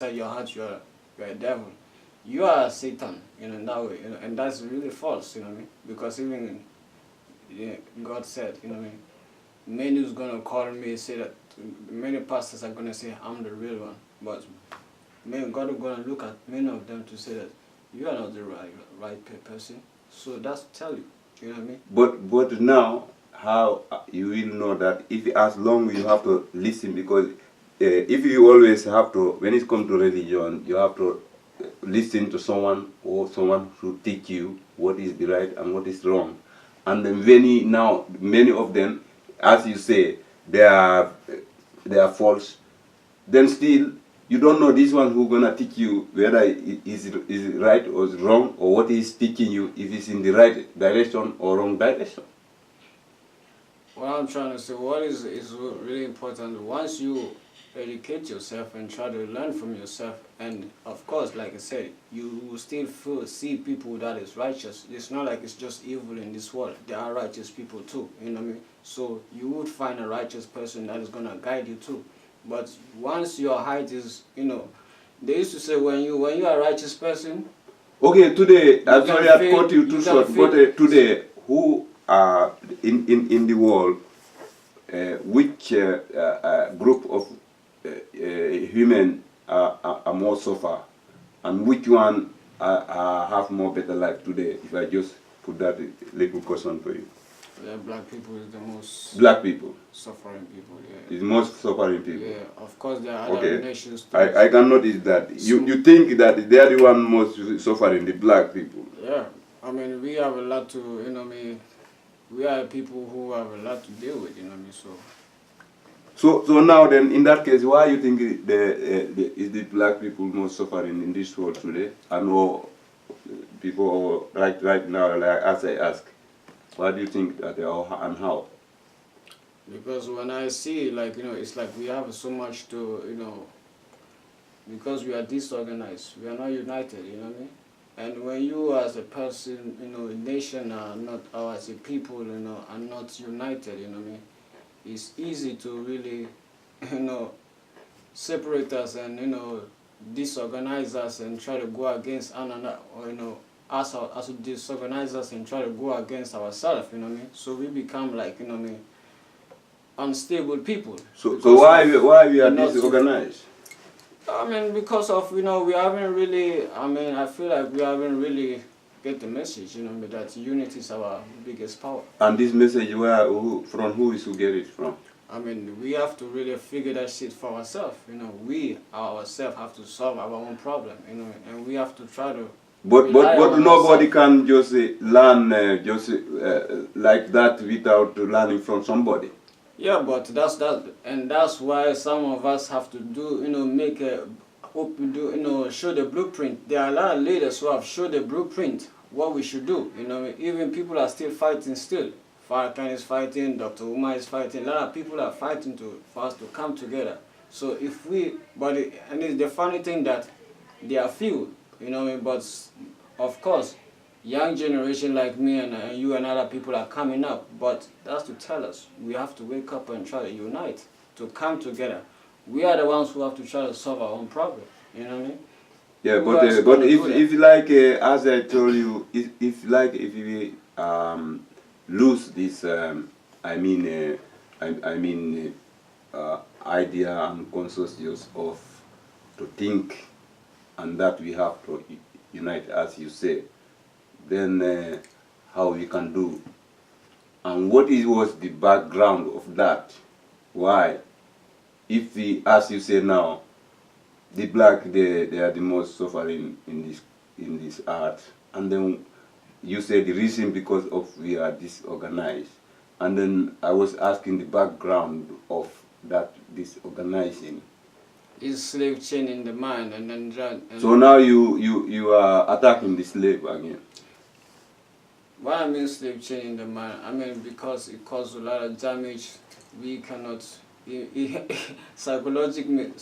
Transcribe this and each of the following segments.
inside your heart you're a devil. You are Satan, in that way, and that's really false, you know what I mean? Because even yeah, God said, you know what I mean? Many is gonna call me, say that many pastors are gonna say I'm the real one, but God is gonna look at many of them to say that you are not the right person. So that's tell you, you know what I mean? But now, how you will know that if as long you have to listen, because if you always have to, when it comes to religion, you have to listen to someone, or someone who teach you what is the right and what is wrong. And then many of them, as you say, they are false. Then still you don't know this one who gonna teach you whether is right or is wrong, or what he's teaching you, if it's in the right direction or wrong direction. What I'm trying to say, what is really important, once you educate yourself and try to learn from yourself, and of course, like I said, you will still see people that is righteous. It's not like it's just evil in this world. There are righteous people too, you know what I mean? So you would find a righteous person that is gonna guide you too. But once your height is, they used to say when you are a righteous person. Okay, today, I'm sorry I feel, cut you too short, but today, who in the world, which group of human are more suffer, and which one have more better life today? If I just put that little question for you. Yeah, black people is the most black people suffering people. Yeah, is most suffering people. Yeah, of course there are other nations too. I can notice that. You think that they are the one most suffering, the black people. Yeah, I mean we have a lot to, we are people who have a lot to deal with, So now then, in that case, why you think is the black people most suffering in this world today, and all people right now, like as I ask, why do you think that they are, and how? Because when I see, it's like we have so much to, because we are disorganized, we are not united, you know what I mean? And when you as a person, a nation are not, or as a people, are not united, you know what I mean? It's easy to really, separate us and, disorganize us and try to go against another, or, us to disorganize us and try to go against ourselves, you know what I mean? So we become like, unstable people. So why we are disorganized? I mean, because of, we haven't really, I feel like we haven't really get the message, that unity is our biggest power. And this message, from who is to get it from? I mean, we have to really figure that shit for ourselves, we ourselves have to solve our own problem, and we have to try to. But nobody can just learn like that without learning from somebody. Yeah, but that's why some of us have to do, show the blueprint. There are a lot of leaders who have showed the blueprint what we should do. Even people are still fighting still. Farrakhan is fighting, Dr. Umar is fighting. A lot of people are fighting for us to come together. So if and the funny thing that they are few, but of course, young generation like me and you and other people are coming up, but that's to tell us we have to wake up and try to unite, to come together. We are the ones who have to try to solve our own problem, you know what I mean? Yeah, but if like as I told you, if we lose this idea and consciousness of to think, and that we have to unite, as you say, then how we can do, and what was the background of that? Why, if we, as you say now, the black, they are the most suffering in this art, and then you say the reason because of we are disorganized, and then I was asking the background of that disorganizing. Is slave chain in the mind, and then so now you are attacking the slave again. What I mean slave chain in the mind, I mean because it causes a lot of damage. We cannot, psychologically,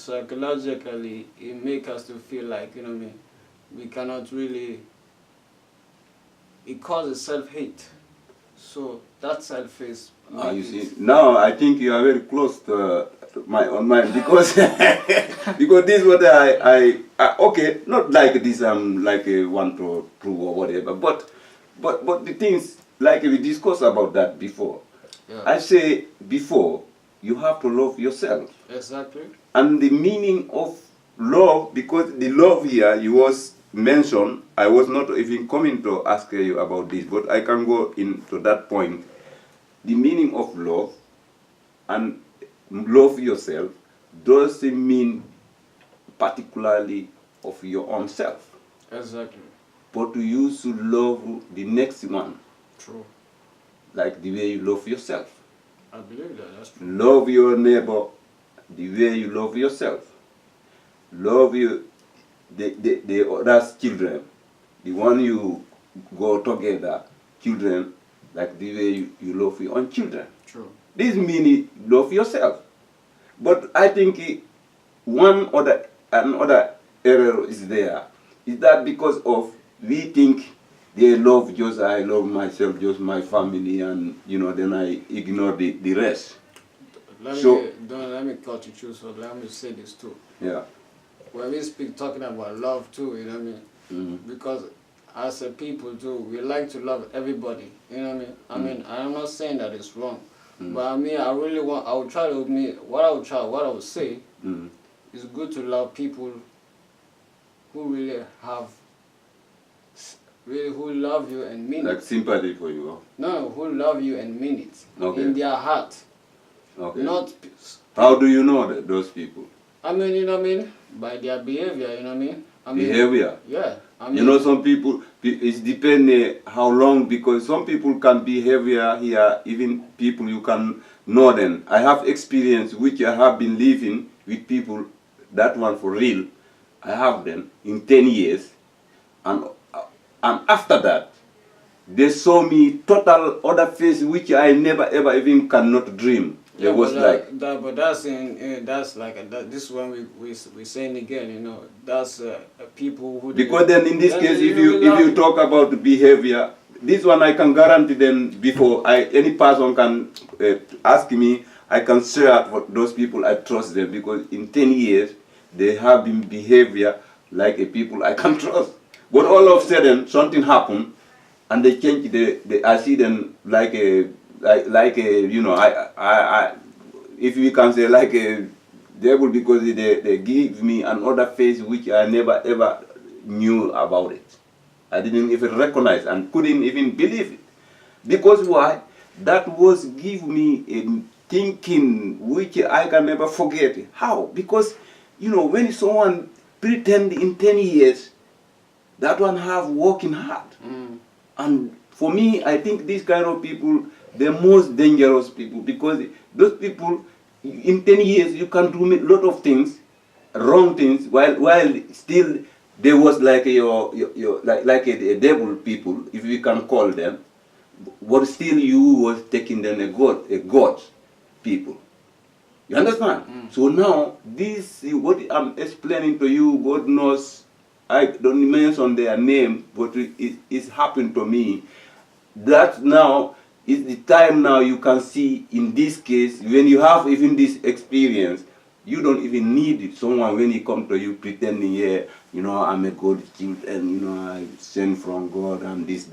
it makes us to feel like, we cannot really, it causes self-hate. So that self-hate. You see, now I think you are very close to my own mind because because this is what I okay, not like this like want to prove or whatever, but the things like we discussed about that before. Yeah. I say before you have to love yourself. Exactly. And the meaning of love, because the love here you was mentioned, I was not even coming to ask you about this, but I can go into that point. The meaning of love and love yourself doesn't mean particularly of your own self, Exactly. but you should love the next one True. like the way you love yourself. I believe that. That's true. Love your neighbor the way you love yourself. Love the other children, the one you go together, children, like the way you love your own children. True. This means love yourself. But I think another error is there. Is that because of we think they love just I love myself, just my family, and then I ignore the rest. Let me cut you through. So let me say this too. Yeah. When we talking about love too, you know what I mean? Mm-hmm. Because as a people too, we like to love everybody. You know what I mean? I mean, I'm not saying that it's wrong, but I mean, I would try to admit what I would say. It's good to love people who really who love you and mean Like it. sympathy for you. Huh? No, who love you and mean it. Okay. In their heart. Okay. Not. How do you know those people? I mean, you know what I mean? By their behavior, you know what I mean? Behavior. Yeah. I mean, Some people, it depends how long, because some people can behavior here, even people you can know them. I have experience which I have been living with people, that one for real. I have them in 10 years, and after that, they saw me total other face which I never ever even cannot dream. yeah, It was but that's like this one we saying again, you know, that's people who because then in this case, if you talk about the behavior, this one I can guarantee them before any person can ask me, I can share for those people I trust them, because in 10 years they have been behavior like a people I can trust. But all of a sudden something happened and they change I see them like a if we can say like a devil, because they give me another face which I never ever knew about it. I didn't even recognize and couldn't even believe it. Because why? That was give me a thinking which I can never forget. How? Because when someone pretend in 10 years, that one have working hard. And for me, I think these kind of people, the most dangerous people, because those people in 10 years you can do a lot of things, wrong things, while still there was like like a devil people, if we can call them, but still you was taking them a god people. You understand? So now this what I'm explaining to you, God knows. I don't mention their name, but it's happened to me. That now is the time now you can see in this case, when you have even this experience, you don't even need someone when he come to you pretending, yeah, I'm a good child and I sent from God and this,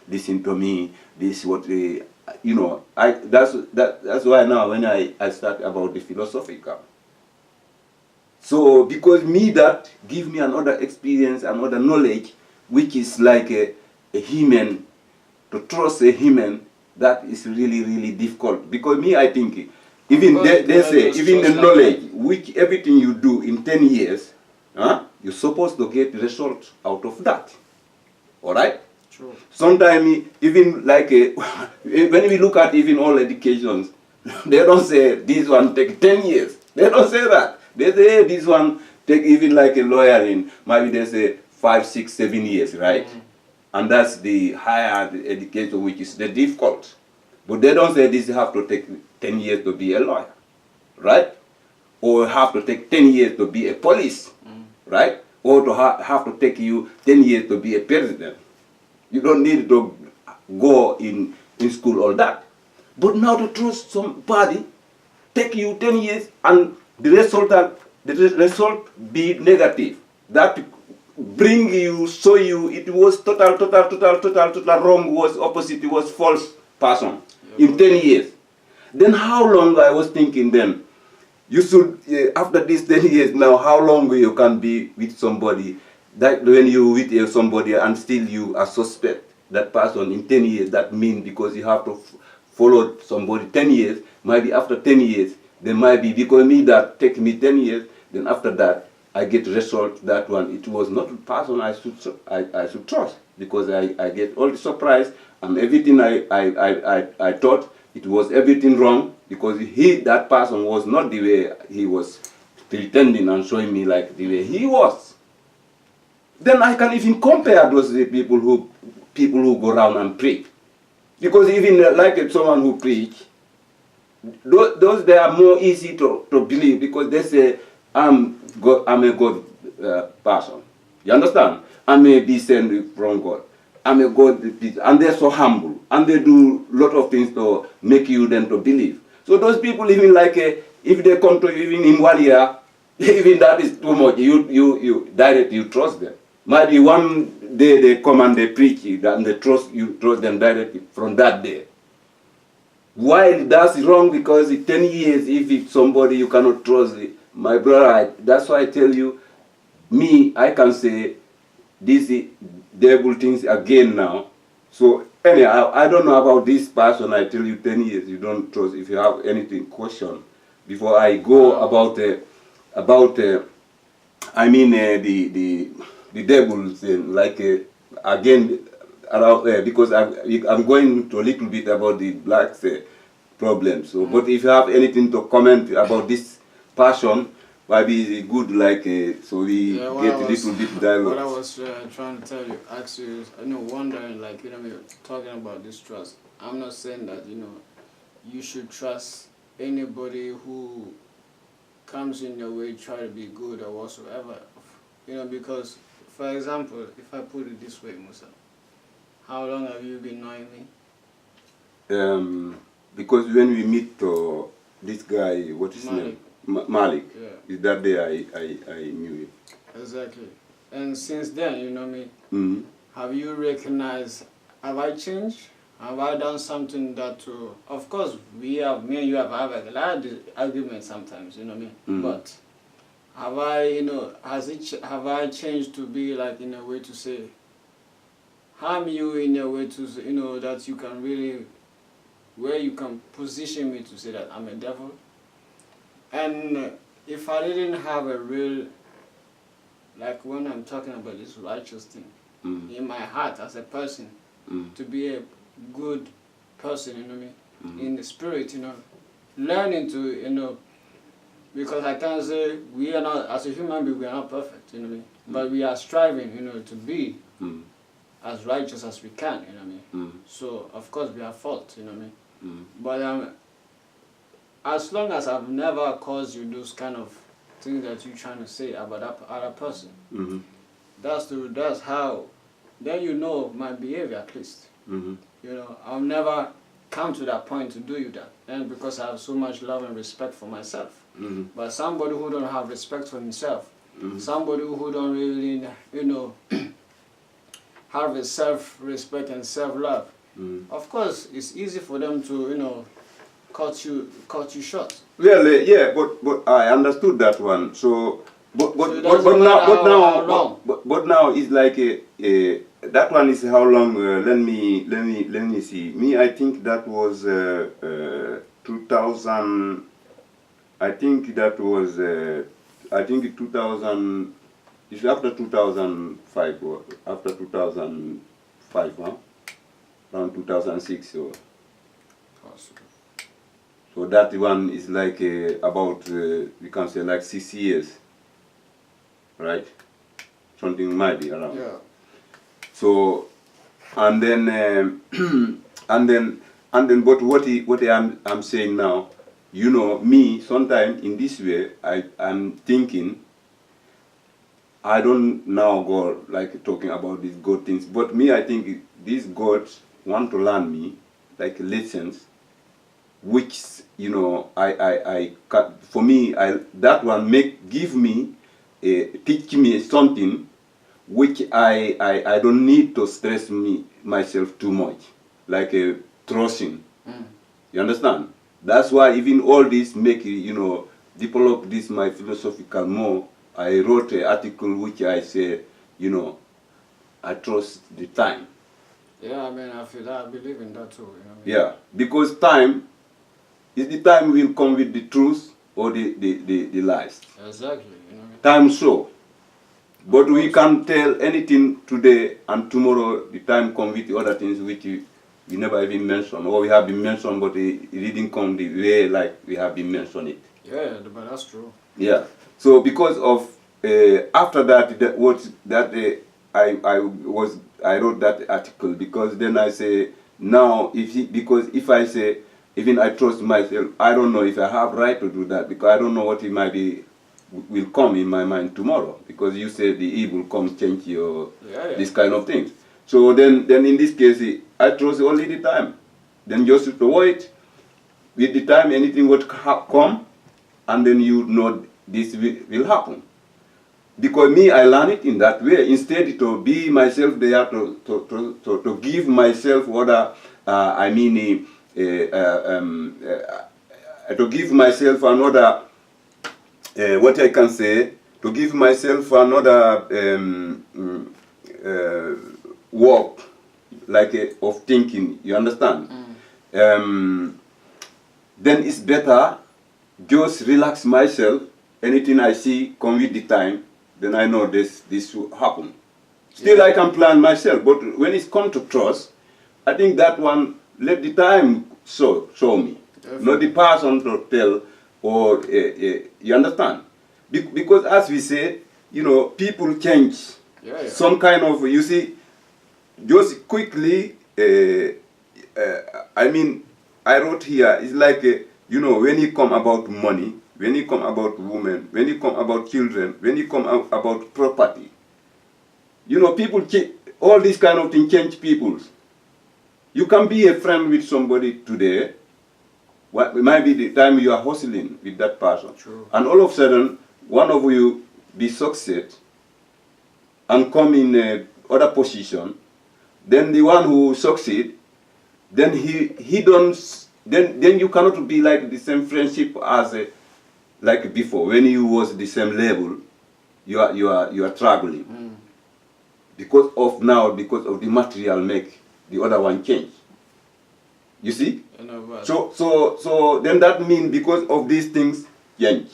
listen to me, this what that's why now when I start about the philosophical. So because that give me another experience, another knowledge, which is like a human, to trust a human, that is really, really difficult. Because I think, even they say, even the knowledge, which everything you do in 10 years, you're supposed to get results out of that. All right? True. Sometimes, even like, when we look at even all educations, they don't say this one take 10 years. They don't say that. They say, hey, this one take even like a lawyer in, maybe they say 5, 6, 7 years, right? And that's the higher education, which is the difficult. But they don't say this have to take 10 years to be a lawyer, right? Or have to take 10 years to be a police, right? Or to have to take you 10 years to be a president. You don't need to go in school all that. But now to trust somebody, take you 10 years and the result be negative. That bring you, show you it was total wrong, was opposite, it was false person in 10 years. Then how long I was thinking then, you should, after these 10 years now, how long you can be with somebody, that when you with somebody and still you are suspect that person in 10 years, that means because you have to follow somebody 10 years, maybe after 10 years, there might be, because me that take me 10 years, then after that, I get result that one. It was not a person I should trust, because I get all the surprise and everything I thought it was everything wrong, because that person was not the way he was pretending and showing me like the way he was. Then I can even compare those people who go around and preach, because even like someone who preach, those they are more easy to believe, because they say I'm a God person. You understand? I may be sent from God. I'm a God, and they're so humble, and they do a lot of things to make you then to believe. So those people, even like if they come to you even in 1 year, even that is too much. You trust them. Maybe one day they come and they preach you, and you trust them directly from that day. Why that's wrong? Because in 10 years, if it's somebody you cannot trust, my brother, that's why I tell you, I can say these devil things again now. So anyhow, I don't know about this person. I tell you 10 years, you don't trust. If you have anything, question before I go about I mean the devils like again around because I'm going to a little bit about the blacks problem. So, but if you have anything to comment about this passion, maybe it's good, like so we get a little bit dialogue. What I was trying to tell you, actually, is, wondering, like, talking about this trust. I'm not saying that, you should trust anybody who comes in your way, try to be good or whatsoever. Because, for example, if I put it this way, Musa, how long have you been knowing me? Because when we meet this guy, what is his name? Malik. Yeah. Is that day I knew him. Exactly. And since then, you know me, Mm-hmm. have you recognized, have I changed? Have I done something that of course, me and you have a lot of arguments sometimes, you know what I mean? Mm-hmm. But have I, have I changed to be like in a way to say, harm you in a way to, that you can really, where you can position me to say that I'm a devil? And if I didn't have a real, like when I'm talking about this righteous thing, in my heart as a person, to be a good person, you know what I mean, in the spirit, learning to, because I can't say we are not, as a human being, we are not perfect, you know what I mean, but we are striving, to be as righteous as we can, you know what I mean. So, of course, we have fault, you know what I mean. But as long as I've never caused you those kind of things that you're trying to say about that other person, that's how, then you know my behavior at least. I'll never come to that point to do you that, and because I have so much love and respect for myself. But somebody who don't have respect for himself, somebody who don't really, have a self-respect and self-love, of course, it's easy for them to, cut you short. Well, yeah, but I understood that one. So, but now it's like that one is how long? Let me see. Me, I think that was 2000. I think that was 2000. It's after 2005 or after 2005, huh? Around 2006 or. Possible. So that one is like about, we can say like 6 years, right? Something might be around. Yeah. So, and then, but what I'm saying now, me, sometimes in this way, I'm thinking, I don't now go like talking about these God things, but me, I think these gods want to learn me, like lessons, which, you know, for me, that one teach me something which I don't need to stress myself too much, like trusting. You understand? That's why even all this make, you know, develop this my philosophical more. I wrote an article which I say, you know, I trust the time. Yeah, I mean, I feel that, I believe in that too. You know what I mean? Yeah, because time is the time will come with the truth or the lies. Exactly. You know what I mean? Time so. But we can tell anything today and tomorrow the time come with the other things which we never even mentioned, or we have been mentioned but it didn't come the way like we have been mentioned it. Yeah, but that's true. Yeah. So because of after that, I wrote that article because then I say now because if I say even I trust myself, I don't know if I have right to do that because I don't know what it might be will come in my mind tomorrow because you say the evil comes change your this kind of things. So then in this case I trust only the time. Then just to wait with the time anything would come and then you know this will happen. Because me, I learn it in that way. Instead to be myself there to give myself what to give myself another what I can say, to give myself another work like of thinking. You understand? Then it's better just relax myself. Anything I see come with the time. Then I know this will happen. Still, I can plan myself, but when it's come to trust, I think that one let the time show me, not the person to tell or you understand? Because as we say, you know, people change. Some kind of you see, just quickly. I mean, I wrote here. It's like you know, when you come about money. When you come about women, when you come about children, when you come about property, you know, people all these kind of things change people. You can be a friend with somebody today, it might be the time you are hustling with that person. True. And all of a sudden, one of you be success and come in other position, then the one who succeed, then he don't, then you cannot be like the same friendship as like before, when you was the same level, you are struggling. Because of the material make the other one change. You see? So then that means because of these things change.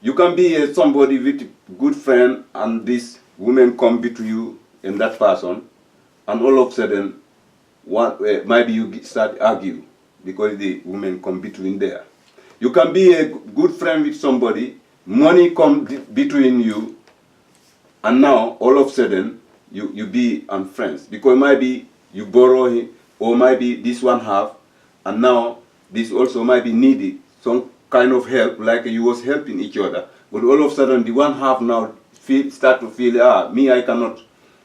You can be somebody with good friend and this woman come between you and that person, and all of a sudden, maybe you start argue because the woman come between there. You can be a good friend with somebody, money come between you, and now all of a sudden you be unfriends because maybe you borrow him, or maybe this one have, and now this also might be needed some kind of help, like you was helping each other, but all of a sudden the one half now start to feel me I cannot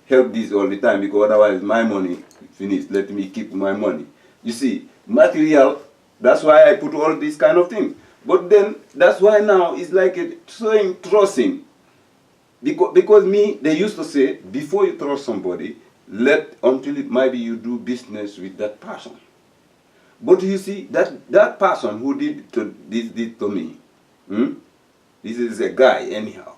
help this all the time because otherwise my money finished. Let me keep my money. You see, material. That's why I put all these kind of things. But then, that's why now it's like trusting. Because me, they used to say, before you trust somebody, until maybe you do business with that person. But you see, that person who did this to me, this is a guy anyhow.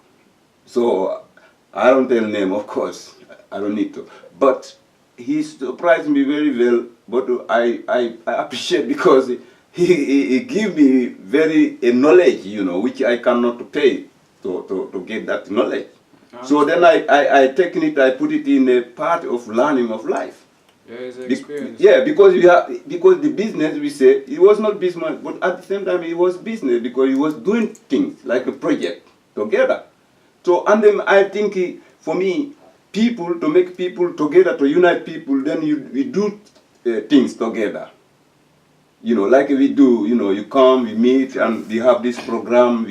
So, I don't tell name, of course. I don't need to. But he surprised me very well. But I appreciate because he gave me very knowledge, you know, which I cannot pay to get that knowledge. So then I take it, I put it in a part of learning of life. Yeah, it's an experience. Yeah, because the business we say it was not business, but at the same time it was business because he was doing things like a project together. So and then I think for me, to make people together, to unite people, then we do things together. You know, like we do, you know, you come, we meet, and we have this program,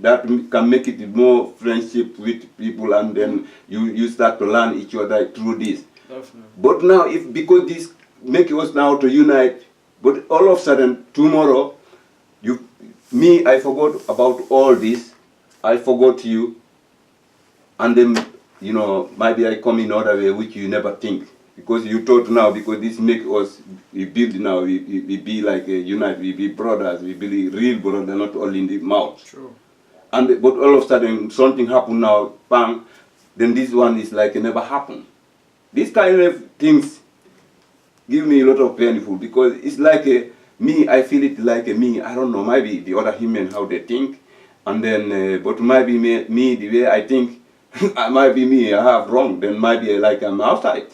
that can make it more friendship with people, and then you start to learn each other through this. Definitely. But now, because this make us now to unite, But all of a sudden, tomorrow, I forgot about all this. I forgot you. And then, maybe I come in other way, which you never think. Because you thought now, because this make us, we build now, we be like a unite, we be brothers, we be real brothers, not only in the mouth. True. But all of a sudden, something happened now, bang, then this one is like it never happened. These kind of things give me a lot of painful, because it's like me, I feel it like me, I don't know, maybe the other human, how they think, and then, but maybe me, the way I think, might be me, I have wrong, then maybe like I'm outside.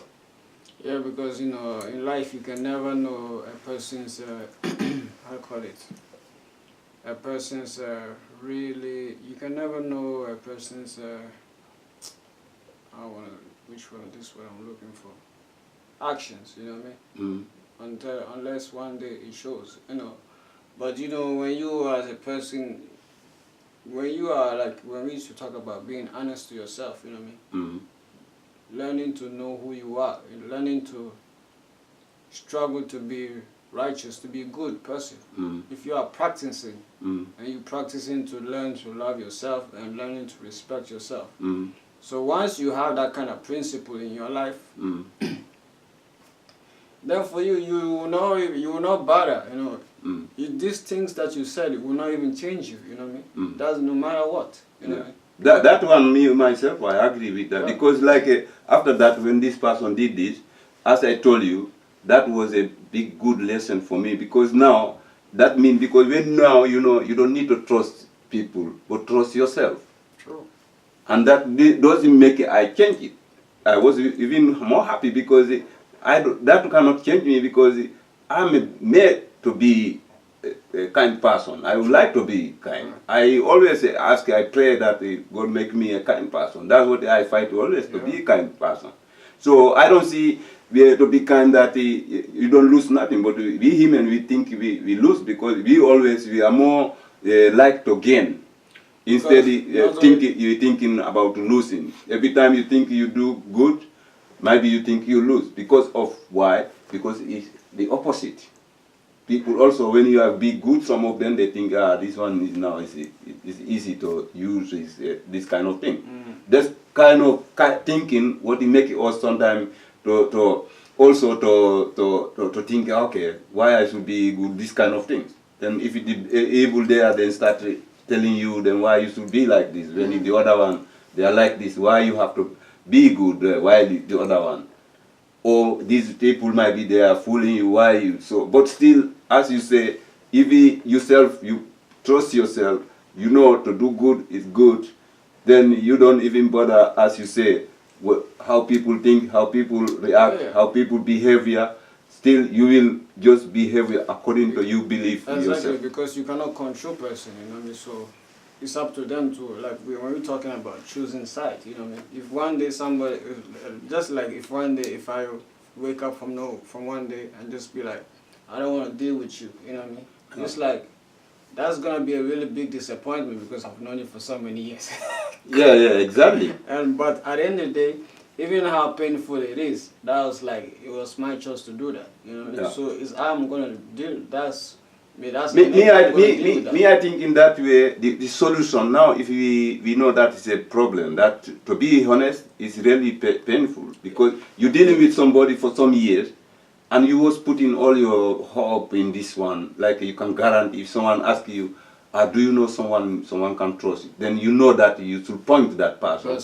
Yeah, because in life you can never know a person's how call it. A person's really, you can never know a person's which one, this one I'm looking for, actions. You know what I mean? Unless one day it shows. But when you as a person, when you are like, when we used to talk about being honest to yourself, you know what I mean? Learning to know who you are, learning to struggle to be righteous, to be a good person. If you are practicing, and you're practicing to learn to love yourself and learning to respect yourself. So once you have that kind of principle in your life, then for you will not bother, these things that you said, it will not even change you, you know what I mean? That's no matter what, you know what I mean? That one, me myself, I agree with that. Because like after that, when this person did this, as I told you, that was a big good lesson for me. Because now, that means, because when now, you don't need to trust people, but trust yourself. True. And that doesn't make I change it. I was even more happy, because that cannot change me, because I'm made to be a kind person. I would like to be kind. I always ask, I pray that God make me a kind person. That's what I fight always, to be a kind person. So I don't see to be kind that you don't lose nothing, but we human, we think we lose, because we are more like to gain. Instead, you're thinking about losing. Every time you think you do good, maybe you think you lose. Because of why? Because it's the opposite. People also, when you have be good, some of them, they think, this one is now it's easy to use this kind of thing. This kind of thinking, what it make us sometimes to think, okay, why I should be good, this kind of things. Then if it is evil there, then start telling you, then why you should be like this. When if the other one, they are like this, why you have to be good, why the other one? Or these people might be there fooling you, why you so, but still, as you say, if you trust yourself, to do good is good, then you don't even bother, as you say, how people think, how people react, how people behavior. Still, you will just behave according to you believe in yourself. Exactly, because you cannot control person, so it's up to them to, like, when we're talking about choosing side, if one day somebody, just like if one day, if I wake up from one day and just be like, I don't want to deal with you, it's like, that's going to be a really big disappointment, because I've known you for so many years. Yeah, exactly. But at the end of the day, even how painful it is, that was like, it was my choice to do that, so it's I'm going to deal, I think in that way, the solution now, if we know that is a problem, that to be honest, is really painful, because you're dealing with somebody for some years, and you was putting all your hope in this one, like you can guarantee, if someone asks you, do you know someone can trust, then you know that you should point to that person.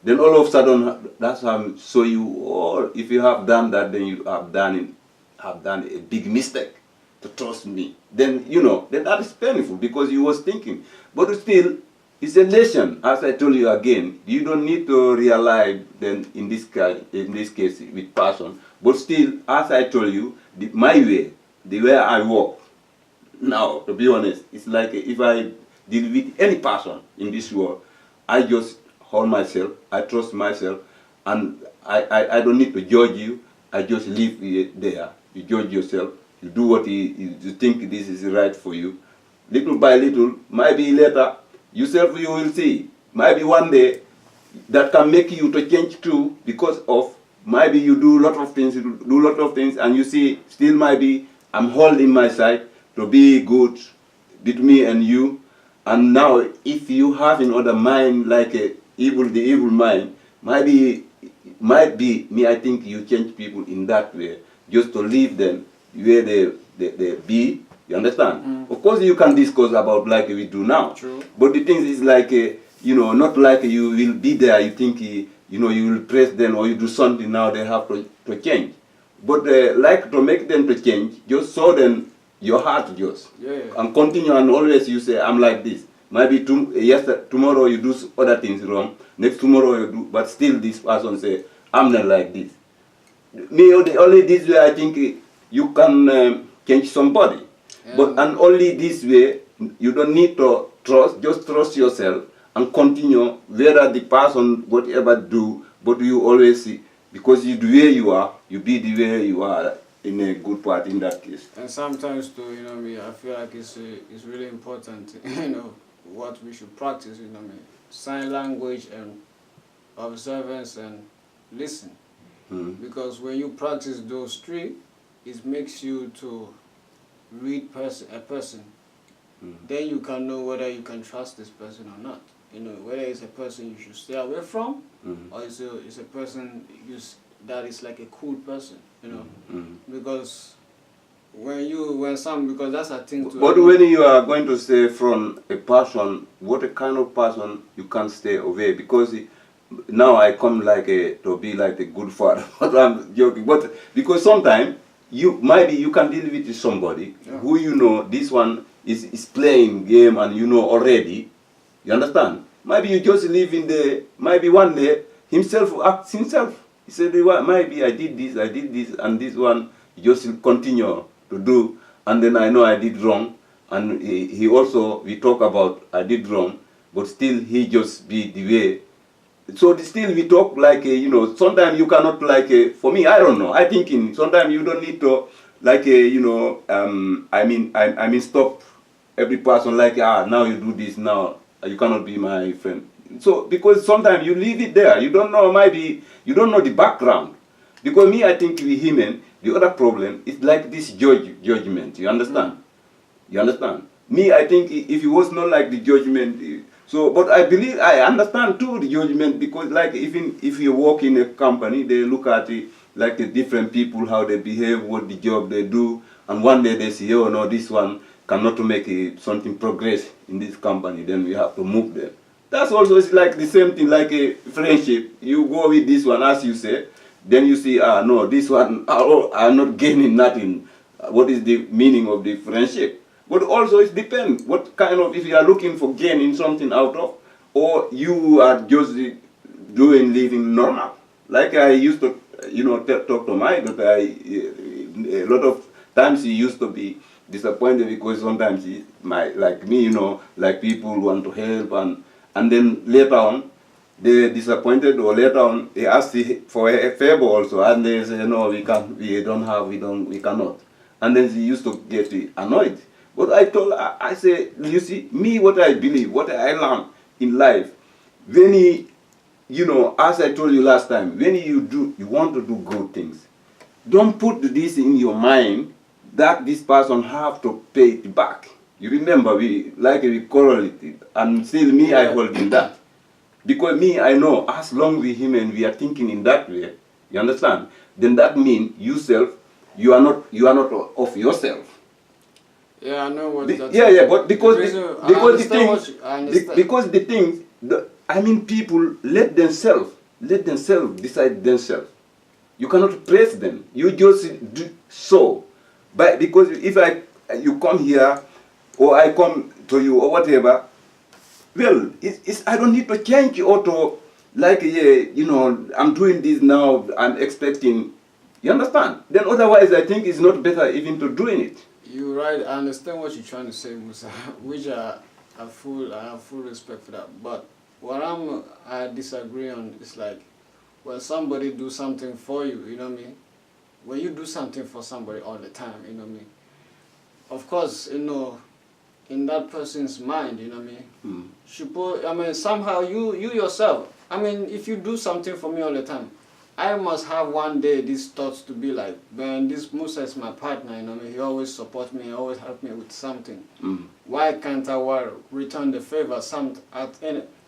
Then all of a sudden, that's how, so if you have done that, then you have done a big mistake to trust me. Then, then that is painful, because you was thinking. But still, it's a lesson. As I told you again, you don't need to realize then in this case with person. But still, as I told you, my way, the way I walk, now, to be honest, it's like if I deal with any person in this world, I just hold myself, I trust myself, and I don't need to judge you. I just live there. You judge yourself. You do what you think this is right for you. Little by little, maybe later, you will see. Maybe one day, that can make you to change too, because of maybe you do a lot of things, and you see still maybe I'm holding my side to be good between me and you. And now, if you have in other mind like the evil mind, might be me. I think you change people in that way, just to leave them where they be. You understand? Of course, you can discuss about like we do now. True. But the thing is like not like you will be there. You think you will press them or you do something now. They have to change. But like to make them to change, just show them your heart just. And continue and always you say, I'm like this. Maybe tomorrow you do other things wrong. Next tomorrow you do, but still this person say, I'm not like this. Me, only this way I think you can change somebody. And only this way, you don't need to trust, just trust yourself and continue whether the person, whatever do, but you always see, because you the way you are, you be the way you are in a good part in that case. And sometimes too, I feel like it's really important, what we should practice, sign language and observance and listen. Because when you practice those three, it makes you to read a person. Then you can know whether you can trust this person or not. Whether it's a person you should stay away from, or it's a person that is like a cool person. Because because that's a thing to. But when you are going to stay from a person, what a kind of person you can stay away? Because now I come like to be like a good father. But I'm joking. But because sometimes you can deal with somebody who this one is playing game and already. You understand? Maybe you just live in maybe one day himself acts himself. He said, maybe I did this, and this one he just continue to do, and then I know I did wrong, and he also, we talk about I did wrong, but still he just be the way. So still we talk like, sometimes you cannot like, for me, I don't know, I think sometimes you don't need to like, I mean stop every person like, now you do this, now you cannot be my friend. So, because sometimes you leave it there, you don't know, maybe, you don't know the background. Because me, I think with him, the other problem is like this judgment, you understand? You understand? Me, I think if it was not like the judgment, but I understand too the judgment, because like even if you work in a company, they look at it like the different people, how they behave, what the job they do, and one day they say, oh no, this one cannot make something progress in this company, then we have to move them. That's also like the same thing like a friendship. You go with this one, as you say, then you see, no, this one are not gaining nothing. What is the meaning of the friendship? But also it depends what kind of, if you are looking for gaining something out of, or you are just living normal. Like I used to, talk to my daughter, a lot of times he used to be disappointed because sometimes like me, like people want to help, and then later on, they disappointed, or later on, they asked for a favor also, and they say, no, we cannot. And then she used to get annoyed. But I told her, I say, you see, me, what I believe, what I learned in life, when as I told you last time, when you want to do good things, don't put this in your mind that this person have to pay it back. You remember, we correlated, and still me, I hold in that. Because me, I know, as long with him and we are thinking in that way, you understand? Then that means yourself, you are not of yourself. Yeah, I know what that yeah, but because people let themselves decide themselves. You cannot press them. You just do so. But because if you come here, or I come to you, or whatever, well, I don't need to change or to, like, I'm doing this now, I'm expecting, you understand? Then otherwise I think it's not better even to doing it. You're right, I understand what you're trying to say, Musa, which I have full respect for that. But what I disagree on is like, when somebody do something for you, you know what I mean? When you do something for somebody all the time, you know what I mean? Of course, in that person's mind, you know what I mean? Somehow you yourself, if you do something for me all the time, I must have one day these thoughts to be like, man, this Musa is my partner, you know what I mean? He always supports me, he always helps me with something. Why can't I return the favor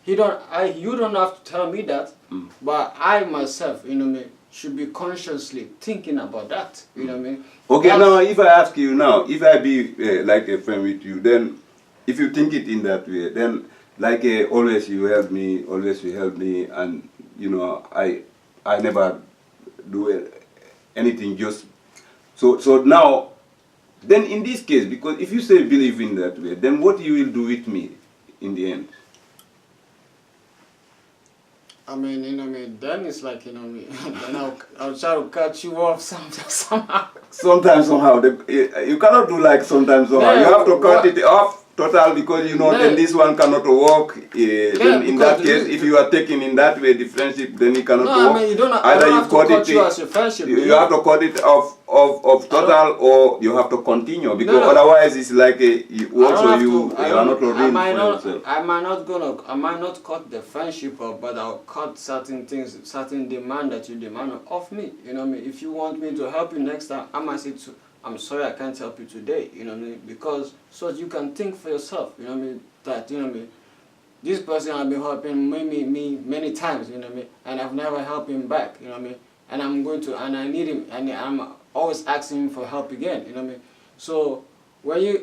you don't have to tell me that, but I myself, you know what I mean, should be consciously thinking about that, you know what I mean? Okay, now if I ask you now, if I be like a friend with you, then if you think it in that way, then like always you help me, always you help me, and you know I never do anything just so now. Then in this case, because if you say believe in that way, then what you will do with me in the end? I mean, you know what I mean, then it's like, you know what I mean, then I'll try to cut you off somehow. Sometimes somehow, you cannot do like sometimes somehow. Yeah, you have to cut it off total because you know then this one cannot work. Then in that case, if you are taking in that way the friendship, then it cannot work. I mean, you don't either you you cut it. You as your friendship. You have to cut it off total, or you have to continue because otherwise it's like you are not real for yourself. I might not cut the friendship off, but I'll cut certain things, certain demand that you demand of me. You know what I mean? If you want me to help you next time, I might say I'm sorry I can't help you today, you know what I mean? Because so you can think for yourself, you know what I mean? That, you know what I mean? This person has been helping me many times, you know what I mean? And I've never helped him back, you know what I mean? And I need him, and I'm always asking him for help again, you know what I mean? So when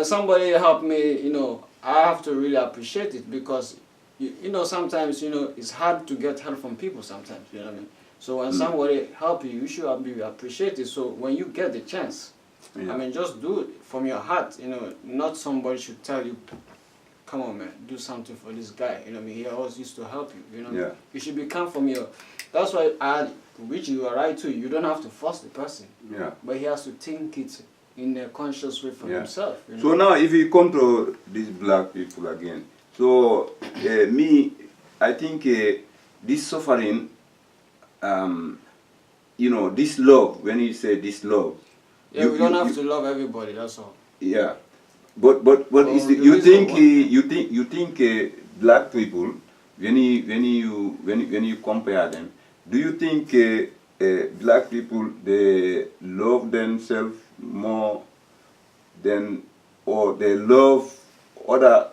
somebody help me, you know, I have to really appreciate it because, you know, sometimes, you know, it's hard to get help from people sometimes, you know what I mean? So when somebody help you, you should be appreciated. So when you get the chance, I mean, just do it from your heart. You know, not somebody should tell you, "Come on, man, do something for this guy." You know, what I mean, he always used to help you. You know, you should become from your. That's why which you are right to. You don't have to force the person. Yeah. But he has to think it in a conscious way for himself. You know? So now, if you come to these black people again, so I think this suffering. You know, this love, when you say this love. Yeah, we don't have to love everybody, that's all. Yeah. But you think black people, when you compare them, do you think black people, they love themselves more than, or they love other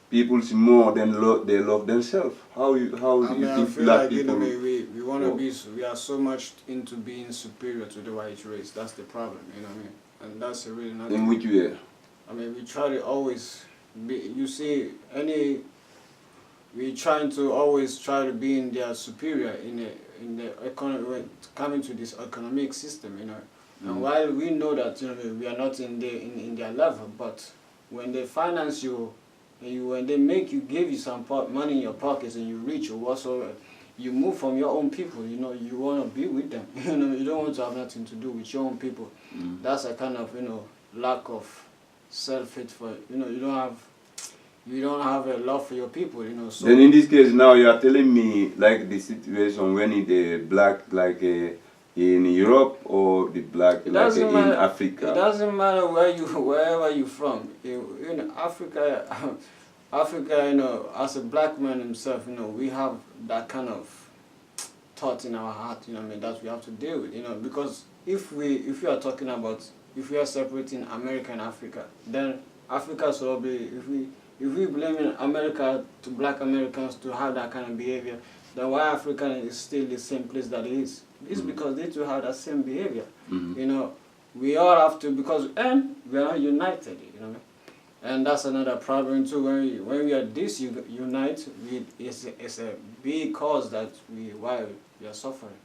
people's more than they love themselves? How do you think black people? Like, we want to be. We are so much into being superior to the white race. That's the problem. You know what I mean? And that's a really not. In which way? I mean, we try to always be. You see, we trying to always try to be in their superior in the economy, coming to this economic system. You know, and while we know that, you know, we are not in their level, but when they finance you. When they give you some money in your pockets and you reach or whatsoever, you move from your own people. You know, you want to be with them. You know, you don't want to have nothing to do with your own people. That's a kind of, you know, lack of self-hate for, you know, you don't have a love for your people. You know. So then in this case now you are telling me like the situation when the black like in Europe or the black like in Africa. It doesn't matter wherever you're from. You know, Africa, you know, as a black man himself, you know, we have that kind of thought in our heart, you know what I mean, that we have to deal with, you know, because if we are talking about, if we are separating America and Africa, then Africa should be, if we blame America to black Americans to have that kind of behavior, then why Africa is still the same place that it is? It's because they too have that same behavior. You know, we all have to, because we are not united, you know. And that's another problem too. When we are disunite, it's a big cause that why we are suffering.